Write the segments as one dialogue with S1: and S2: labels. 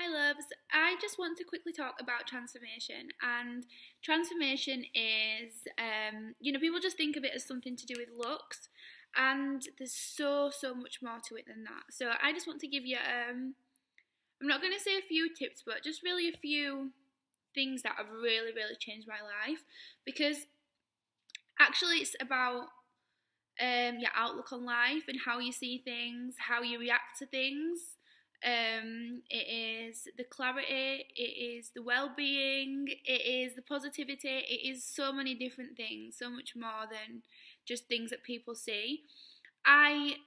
S1: Hi loves, I just want to quickly talk about transformation. And transformation is, people just think of it as something to do with looks, and there's so much more to it than that. So I just want to give you, I'm not going to say a few tips, but just really a few things that have really changed my life, because actually it's about your outlook on life and how you see things, how you react to things. It is the clarity, it is the well-being, it is the positivity, it is so many different things, so much more than just things that people see. I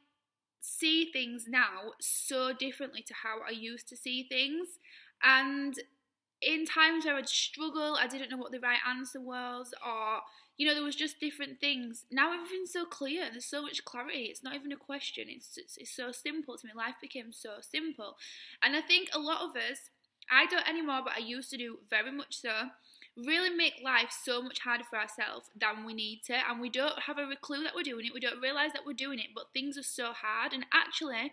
S1: see things now so differently to how I used to see things, and in times where I'd struggle, I didn't know what the right answer was, or there was just different things. Now everything's so clear. There's so much clarity. It's not even a question. It's so simple to me. Life became so simple, and I think a lot of us, I don't anymore, but I used to do very much so, really make life so much harder for ourselves than we need to, and we don't have a clue that we're doing it. We don't realise that we're doing it, but things are so hard, and actually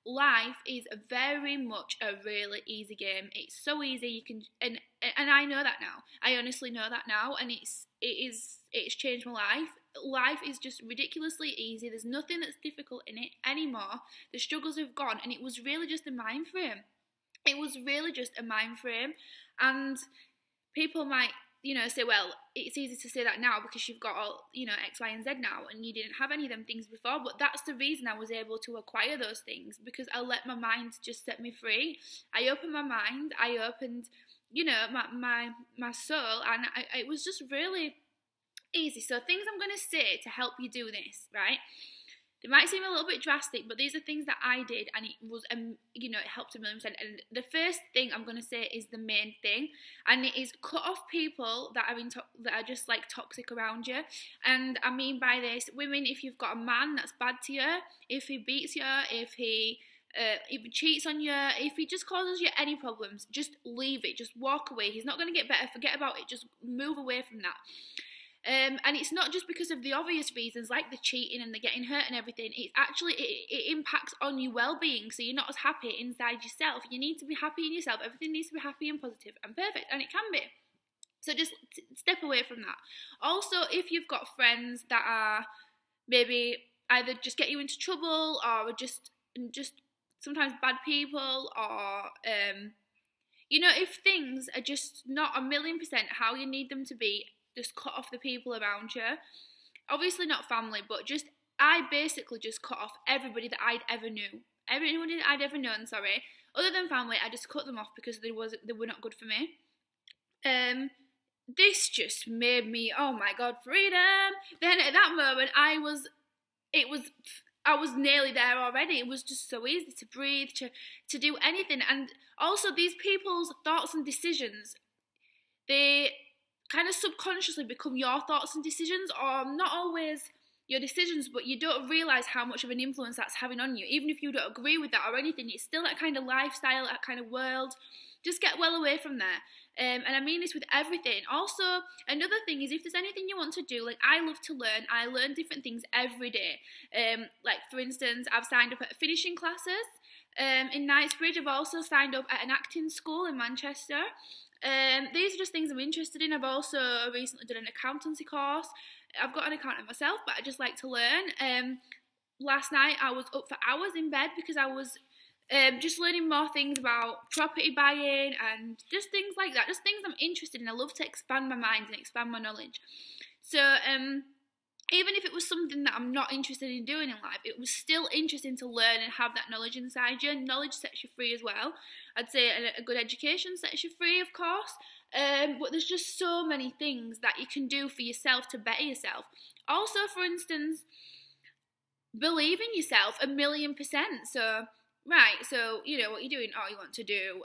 S1: life is very much a really easy game. It's so easy, you can, and I know that now. I honestly know that now, and it's changed my life. Life is just ridiculously easy. There's nothing that's difficult in it anymore. The struggles have gone, and it was really just a mind frame. It was really just a mind frame, and people might say, well, it's easy to say that now because you've got all, X, Y, and Z now, and you didn't have any of them things before. But that's the reason I was able to acquire those things, because I let my mind just set me free. I opened my mind, I opened, my soul, and it was just really easy. So things I'm going to say to help you do this, right? They might seem a little bit drastic, but these are things that I did, and it was, it helped 1,000,000%. And the first thing I'm going to say is the main thing, and it is cut off people that are just like toxic around you. And I mean by this, women, if you've got a man that's bad to you, if he beats you, if he cheats on you, if he just causes you any problems, just leave it, just walk away. He's not going to get better, forget about it, just move away from that. And it's not just because of the obvious reasons like the cheating and the getting hurt and everything. It's actually, it impacts on your well-being, so you're not as happy inside yourself. You need to be happy in yourself. Everything needs to be happy and positive and perfect, and it can be. So just step away from that. Also, if you've got friends that are maybe either just get you into trouble, or just sometimes bad people, or if things are just not 1,000,000% how you need them to be, just cut off the people around you. Obviously not family, but I basically just cut off everybody that I'd ever knew. Everybody that I'd ever known, sorry. Other than family, I just cut them off because they were not good for me. This just made me, oh my God, freedom. Then at that moment, I was nearly there already. It was just so easy to breathe, to do anything. And also these people's thoughts and decisions, they kind of subconsciously become your thoughts and decisions, or not always your decisions, but you don't realise how much of an influence that's having on you. Even if you don't agree with that or anything, it's still that kind of lifestyle, that kind of world. Just get well away from there. And I mean this with everything. Also, another thing is, if there's anything you want to do, like I love to learn. I learn different things every day. Like for instance, I've signed up at finishing classes in Knightsbridge. I've also signed up at an acting school in Manchester. These are just things I'm interested in. I've also recently done an accountancy course. I've got an accountant myself, but I just like to learn. Last night I was up for hours in bed because I was just learning more things about property buying and just things like that. Just things I'm interested in. I love to expand my mind and expand my knowledge. So even if it was something that I'm not interested in doing in life, it was still interesting to learn and have that knowledge inside you. Knowledge sets you free as well. I'd say a good education sets you free, of course. But there's just so many things that you can do for yourself to better yourself. Also, for instance, believe in yourself 1,000,000%. So, right, so, what you're doing, you want to do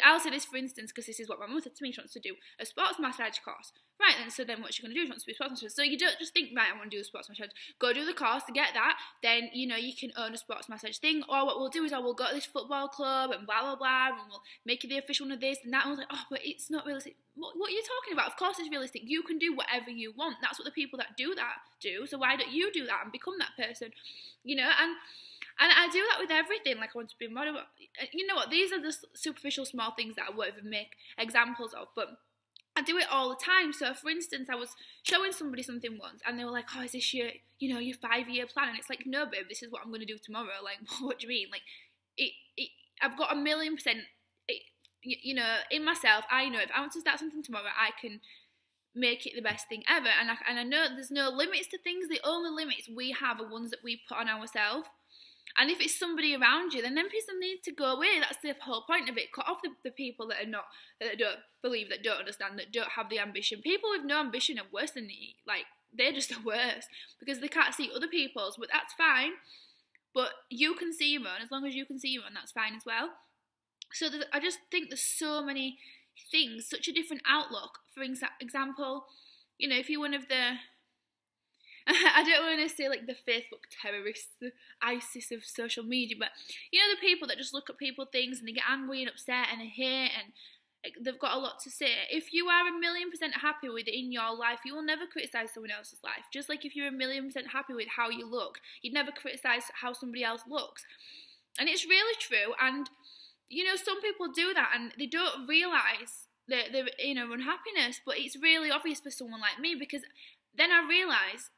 S1: I'll say this for instance, because this is what my mum said to me. She wants to do a sports massage course. Right, then, so then what's she going to do? She wants to be a sports massage. So you don't just think, right, I want to do a sports massage. Go do the course to get that. Then, you can own a sports massage thing. Or what we'll do is, we'll go to this football club and blah, blah, blah, and we'll make you the official one of this and that. And I was like, oh, but it's not realistic. What are you talking about? Of course it's realistic. You can do whatever you want. That's what the people that do that do. So why don't you do that and become that person? And And I do that with everything. Like, I want to be a model. You know what? These are the superficial small things that I won't even make examples of, but I do it all the time. So, for instance, I was showing somebody something once, and they were like, "Oh, is this your 5-year plan?" And it's like, "No, babe, this is what I'm going to do tomorrow." Like, what do you mean? Like, I've got 1,000,000%, in myself. I know if I want to start something tomorrow, I can make it the best thing ever. And I know there's no limits to things. The only limits we have are ones that we put on ourselves. And if it's somebody around you, then them people need to go away. That's the whole point of it. Cut off the people that don't believe, that don't understand, that don't have the ambition. People with no ambition are worse than me. Like, they're just the worst because they can't see other people's. But that's fine. But you can see your own. As long as you can see your own, that's fine as well. So I just think there's so many things, such a different outlook. For example, if you're one of the I don't want to say like the Facebook terrorists, the ISIS of social media, but the people that just look at people things and they get angry and upset and they hate and they've got a lot to say. If you are 1,000,000% happy with it in your life, you will never criticise someone else's life. Just like if you're 1,000,000% happy with how you look, you'd never criticise how somebody else looks. And it's really true. And some people do that and they don't realise their inner unhappiness, but it's really obvious for someone like me, because then I realise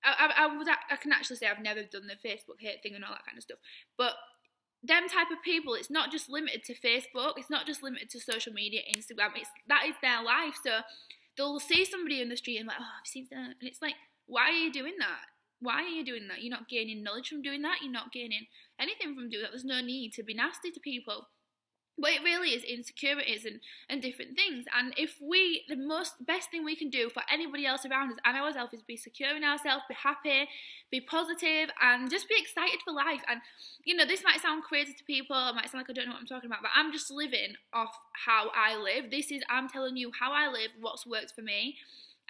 S1: I can actually say I've never done the Facebook hate thing and all that kind of stuff. But them type of people, it's not just limited to Facebook. It's not just limited to social media, Instagram. That is their life. So they'll see somebody in the street and like, "Oh, I've seen that," and it's like, why are you doing that? Why are you doing that? You're not gaining knowledge from doing that. You're not gaining anything from doing that. There's no need to be nasty to people. But it really is insecurities and different things. And if the best thing we can do for anybody else around us and ourselves is be secure in ourselves, be happy, be positive, and just be excited for life. And, this might sound crazy to people. It might sound like I don't know what I'm talking about, but I'm just living off how I live. I'm telling you how I live, what's worked for me.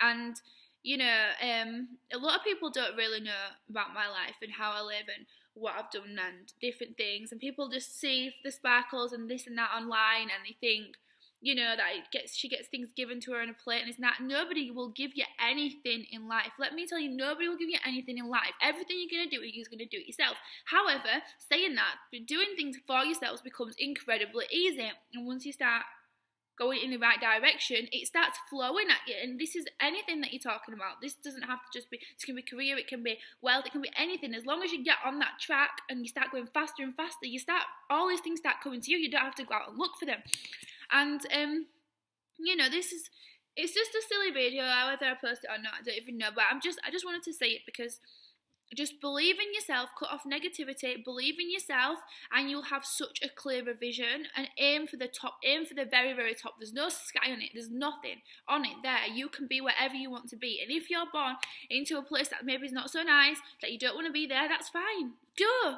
S1: And, a lot of people don't really know about my life and how I live and what I've done and different things, and people just see the sparkles and this and that online and they think, that she gets things given to her on a plate, and it's not. Nobody will give you anything in life. Let me tell you, nobody will give you anything in life. Everything you're going to do, you're going to do it yourself. However, saying that, doing things for yourselves becomes incredibly easy, and once you start going in the right direction, it starts flowing at you. And this is anything that you're talking about. This doesn't have to just be, this can be career, it can be wealth, it can be anything. As long as you get on that track and you start going faster and faster, all these things start coming to you. You don't have to go out and look for them. And it's just a silly video. Whether I post it or not, I don't even know. But I just wanted to say it because just believe in yourself, cut off negativity, believe in yourself, and you'll have such a clearer vision. And aim for the top, aim for the very, very top. There's no sky on it, there's nothing on it there. You can be wherever you want to be. And if you're born into a place that maybe is not so nice, that you don't want to be there, that's fine.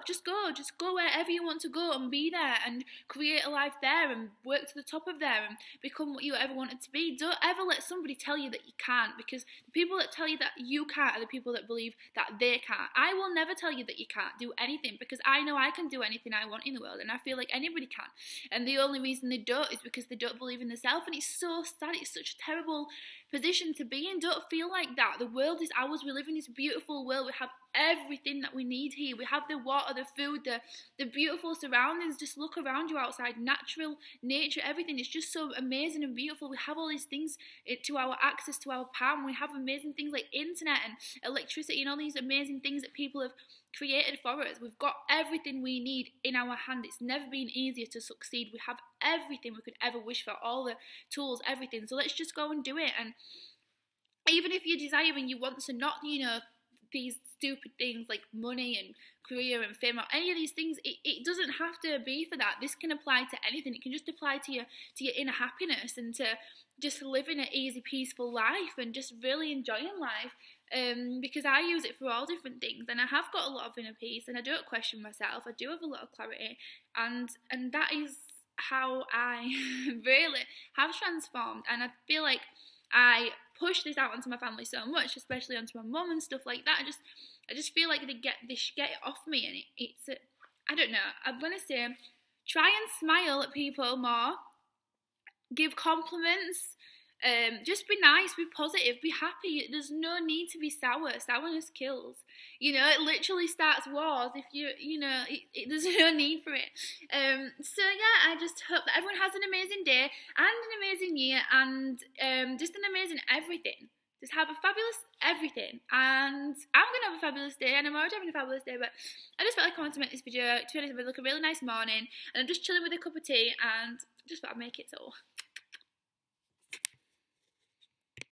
S1: Just go wherever you want to go and be there and create a life there and work to the top of there and become what you ever wanted to be. Don't ever let somebody tell you that you can't, because the people that tell you that you can't are the people that believe that they can't. I will never tell you that you can't do anything, because I know I can do anything I want in the world, and I feel like anybody can. And the only reason they don't is because they don't believe in themselves, and it's so sad. It's such a terrible position to be in. Don't feel like that. The world is ours. We live in this beautiful world. We have everything that we need here. We have the water, the food, the beautiful surroundings. Just look around you outside. Natural nature, everything is just so amazing and beautiful. We have all these things to our access, to our palm. We have amazing things like internet and electricity and all these amazing things that people have created for us. We've got everything we need in our hand. It's never been easier to succeed. We have everything we could ever wish for, all the tools, everything. So let's just go and do it. And even if you're desiring, you want to not, these stupid things like money and career and fame or any of these things, it doesn't have to be for that. This can apply to anything. It can just apply to your inner happiness and to just living an easy, peaceful life and just really enjoying life. Because I use it for all different things, and I have got a lot of inner peace, and I don't question myself. I do have a lot of clarity, and that is how I really have transformed. And I feel like I push this out onto my family so much, especially onto my mum and stuff like that. I just feel like they should get it off me, and it's I don't know. I'm gonna say, try and smile at people more, give compliments. Just be nice, be positive, be happy. There's no need to be sour. Sourness kills. You know, it literally starts wars if there's no need for it. So yeah, I just hope that everyone has an amazing day and an amazing year and just an amazing everything. Just have a fabulous everything, and I'm going to have a fabulous day, and I'm already having a fabulous day, but I just felt like I wanted to make this video. To be honest, it was like a really nice morning, and I'm just chilling with a cup of tea, and just thought I'd make it so.